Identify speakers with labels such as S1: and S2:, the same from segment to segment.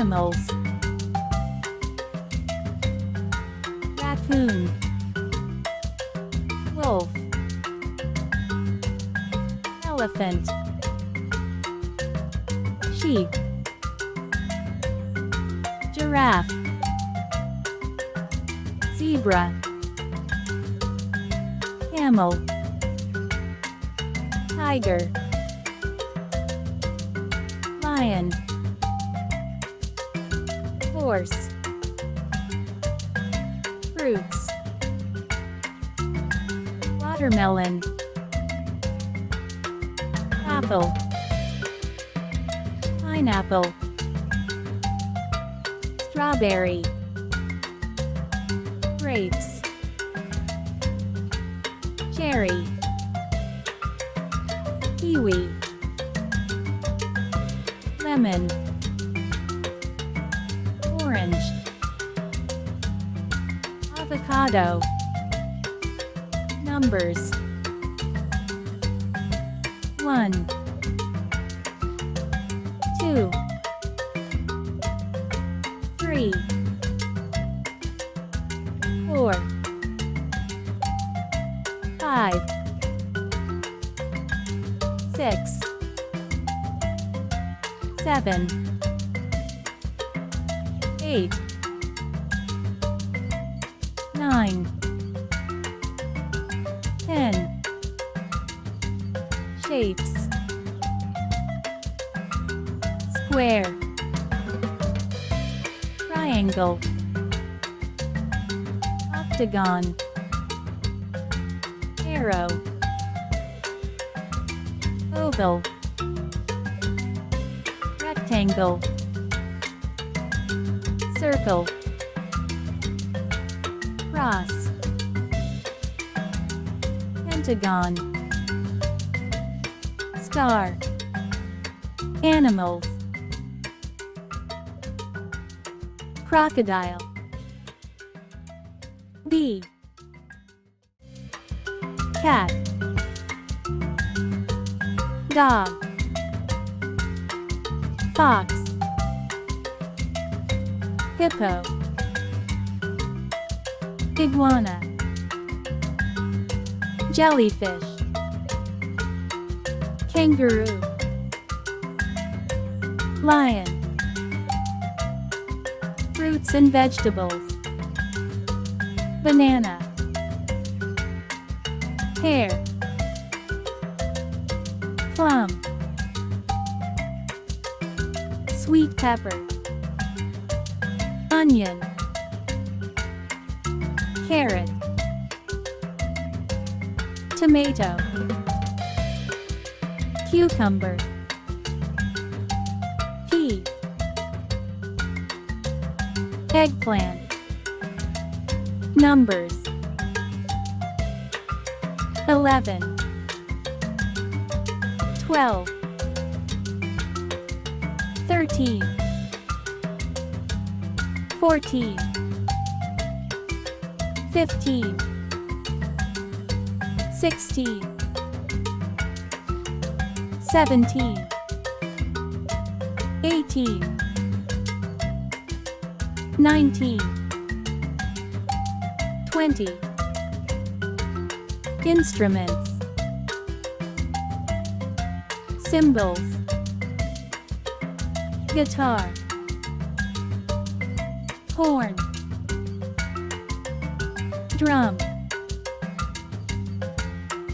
S1: Animals. Raccoon. Wolf. Elephant. Sheep. Giraffe. Zebra. Camel. Tiger. Lion. Horse. Fruits. Watermelon. Apple. Pineapple. Strawberry. Grapes. Cherry. Kiwi. Lemon. Orange. Avocado. Numbers. 1, 2, 3, 4, 5, 6, 7, 8, 9, 10. Shapes. Square. Triangle. Octagon. Arrow. Oval. Rectangle. Circle. Cross. Pentagon. Star. Animals. Crocodile. Bee. Cat. Dog. Fox. Hippo. Iguana. Jellyfish. Kangaroo. Lion. Fruits and vegetables. Banana. Pear. Plum. Sweet pepper. Onion. Carrot. Tomato. Cucumber. Pea. Eggplant. Numbers. 11, 12, 13, 14, 15, 16, 17, 18, 19, 20. Instruments. Cymbals. Guitar. Horn. Drum.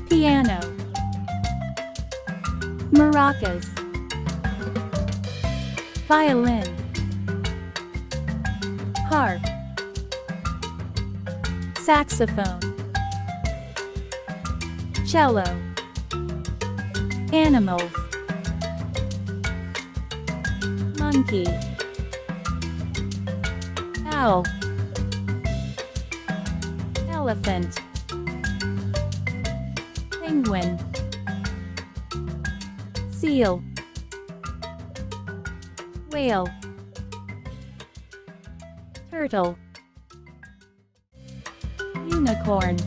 S1: Piano. Maracas. Violin. Harp. Saxophone. Cello. Animals. Monkey. Owl. Elephant. Penguin. Seal. Whale. Turtle. Unicorn.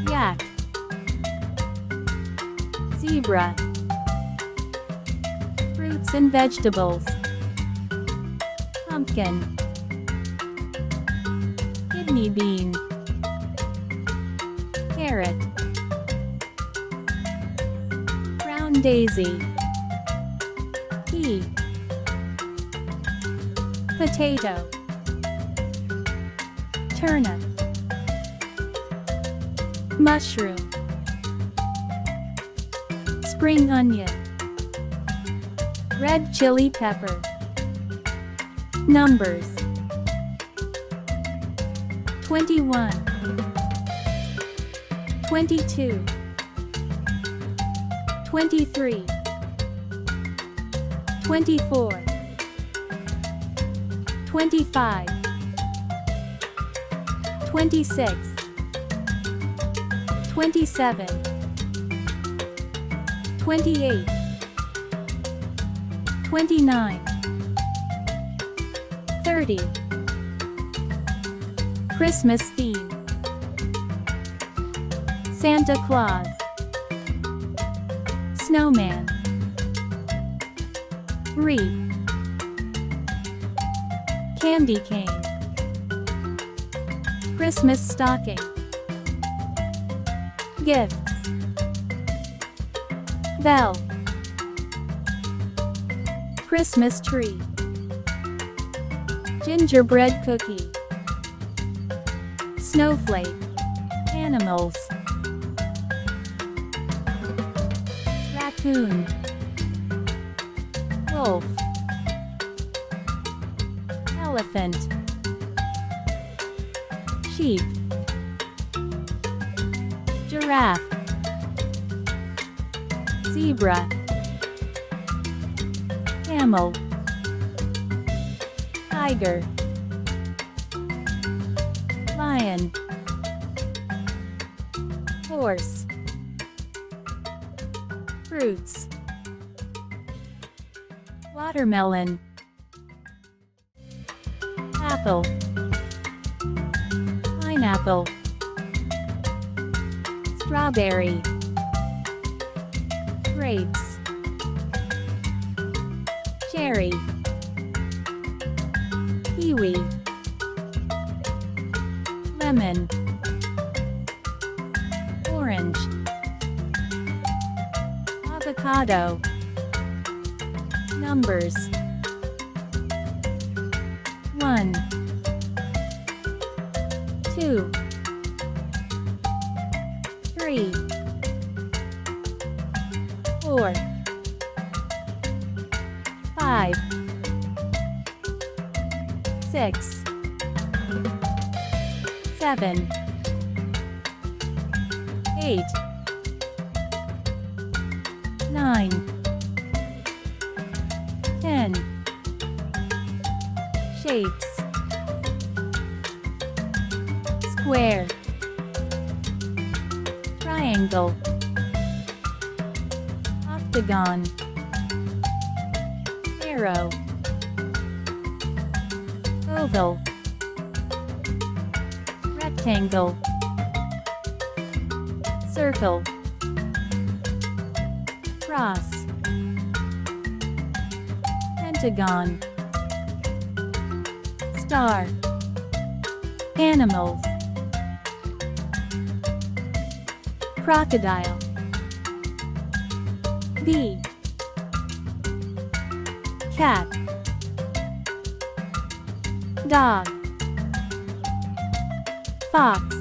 S1: Yak. Zebra. Fruits and vegetables. pumpkin, kidney bean, carrot, brown daisy, pea, potato, turnip, mushroom, spring onion, red chili pepper. Numbers 21, 22, 23, 24, 25, 26, 27, 28, 29, 30. Christmas theme. Santa Claus, snowman, wreath, candy cane, Christmas stocking, gifts, bell, Christmas tree, gingerbread cookie, snowflake, animals, raccoon, wolf, elephant, sheep, giraffe, zebra, camel, tiger, lion, horse, fruits, watermelon, apple, pineapple, strawberry, grapes, cherry, kiwi, lemon, orange, avocado. Numbers 1, 2, 3, 4, 5, 6, 7, 8, 9, 10. Shapes. Square, triangle, octagon, arrow, oval, rectangle, circle, cross, pentagon, star. Animals. Crocodile, bee, cat, dog, fox,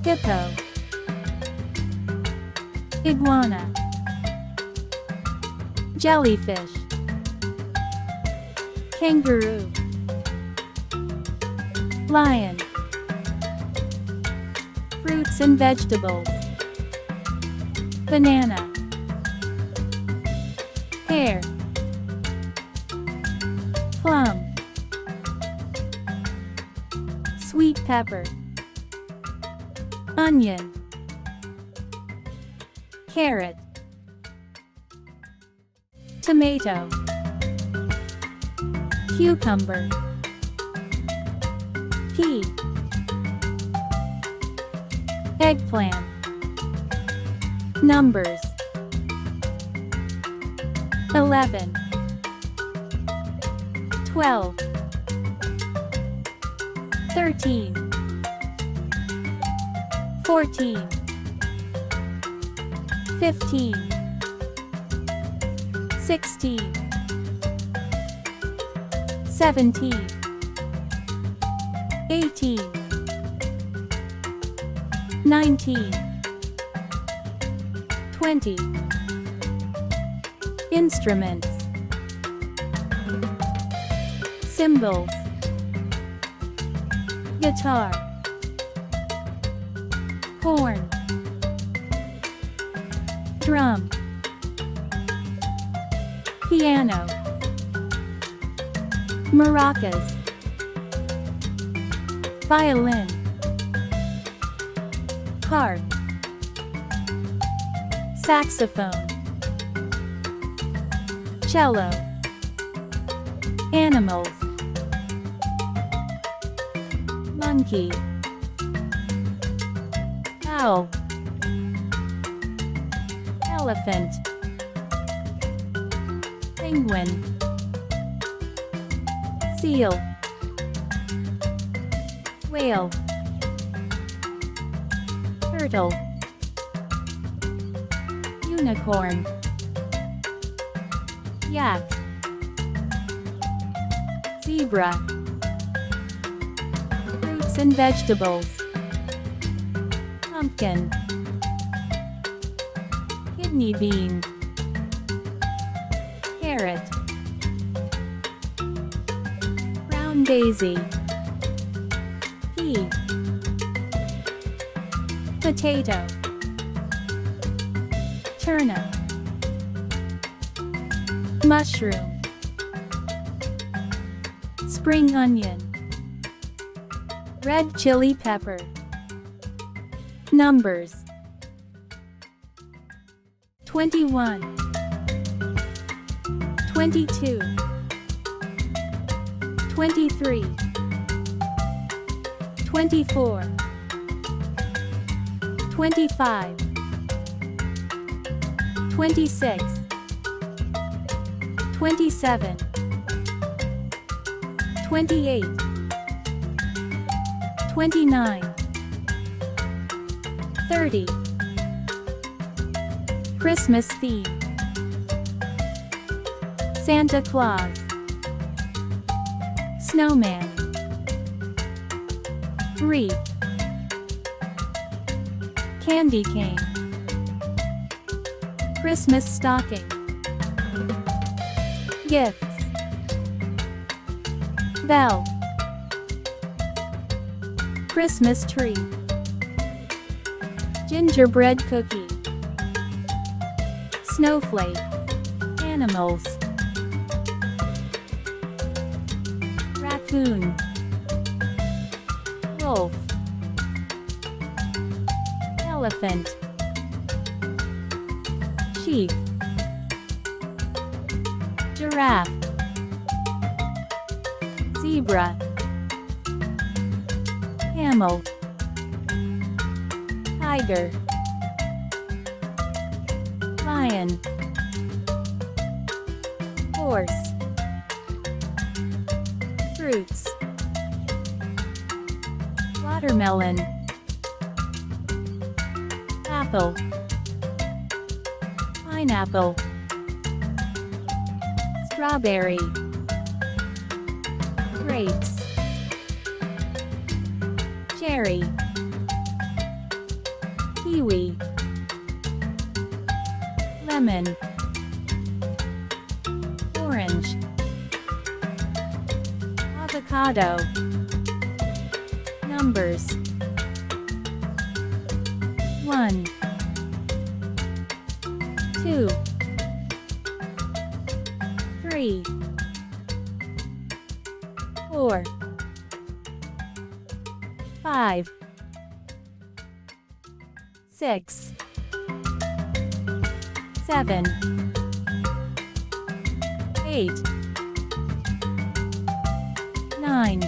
S1: hippo, iguana, jellyfish, kangaroo, lion. Fruits and vegetables. Banana, pear, plum, sweet pepper, onion, carrot, tomato, cucumber, pea, eggplant. Numbers 11, 12, 13, 14, 15, 16, 17, 18, 19, 20. Instruments. Cymbals. Guitar. Horn. Drum. Piano. Maracas. Violin. Harp. Saxophone. Cello. Animals. Monkey. Owl. Elephant. Penguin. Seal. Whale. Turtle. Unicorn. Yak. Zebra. Fruits and vegetables. Pumpkin. Kidney bean. Carrot. Brown daisy. Pea. Potato. Turnip. Mushroom. Spring onion. Red chili pepper. Numbers. 21, 22, 23, 24, 25, 26, 27, 28, 29, 30. Christmas theme. Santa Claus. Snowman. Wreath. Candy cane. Christmas stocking. Gifts. Bell. Christmas tree. Gingerbread cookie. Snowflake. Animals. Raccoon. Wolf. Elephant. Sheep. Giraffe. Zebra. Camel. Tiger. Lion. Horse. Fruits. Watermelon. Apple. Pineapple. Strawberry. Grapes. Cherry. Kiwi. Lemon. Orange. Avocado. Numbers. 1, 2, 3, 4, 5, 6, 7, 8, 9,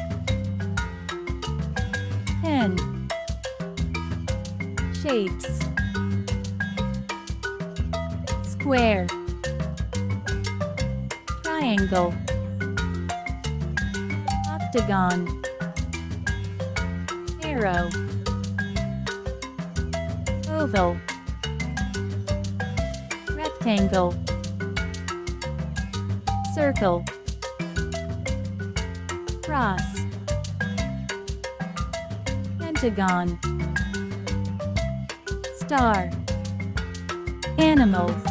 S1: 10. Shapes. Square. Triangle. octagon, arrow, oval, rectangle, circle, cross, pentagon, star, animals,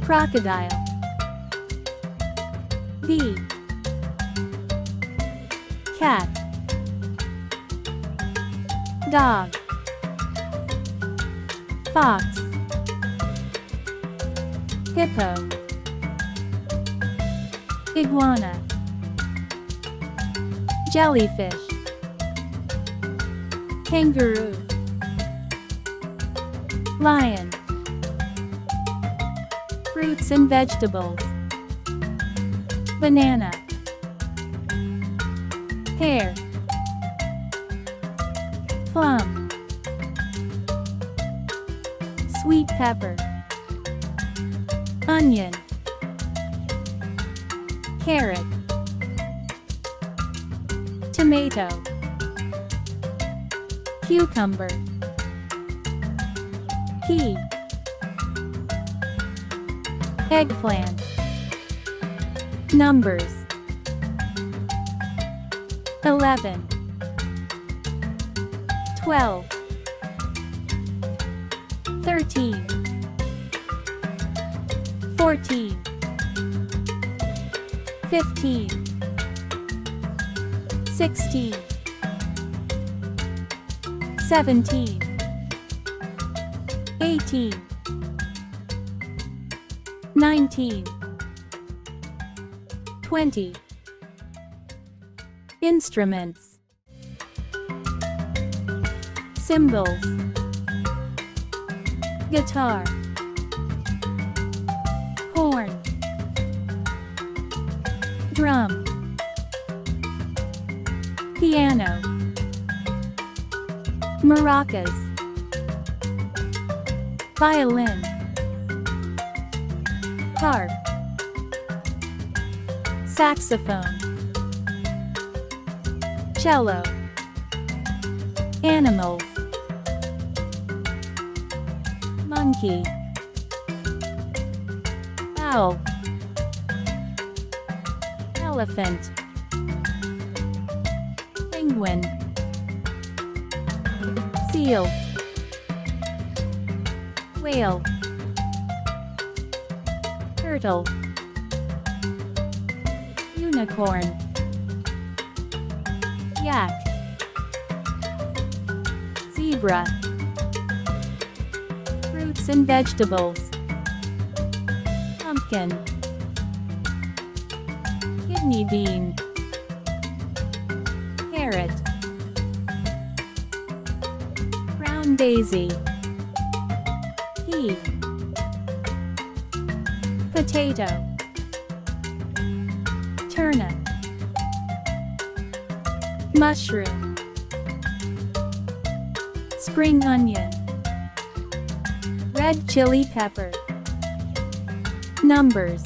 S1: crocodile, bee, cat, dog, fox, hippo, iguana, jellyfish, kangaroo, lion, fruits and vegetables, banana, pear, plum, sweet pepper, onion, carrot, tomato, cucumber, pea, eggplant. Numbers 11, 12, 13, 14, 15, 16, 17, 18, 19, 20. Instruments. Cymbals, guitar, horn, drum, piano, maracas, violin, harp, saxophone, cello, animals, monkey, owl, elephant, penguin, seal, whale, turtle, unicorn, yak, zebra, fruits and vegetables, pumpkin, kidney bean, carrot, brown daisy, pea, potato, turnip, mushroom, spring onion, red chili pepper. Numbers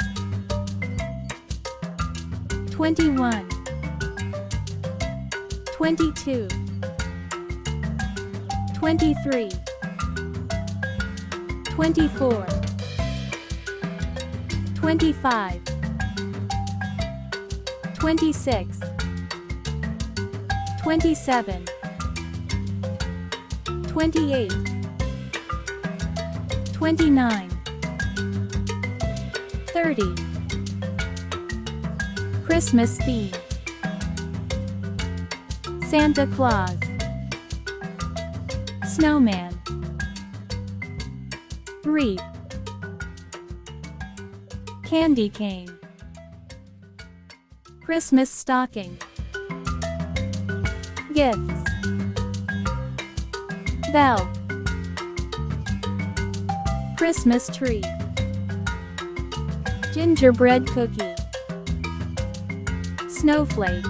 S1: 21, 22, 23, 24, 25, 26, 27, 28, 29, 30. Christmas theme. Santa Claus, snowman, wreath, candy cane, Christmas stocking, gifts, bell, Christmas tree, gingerbread cookie, snowflake,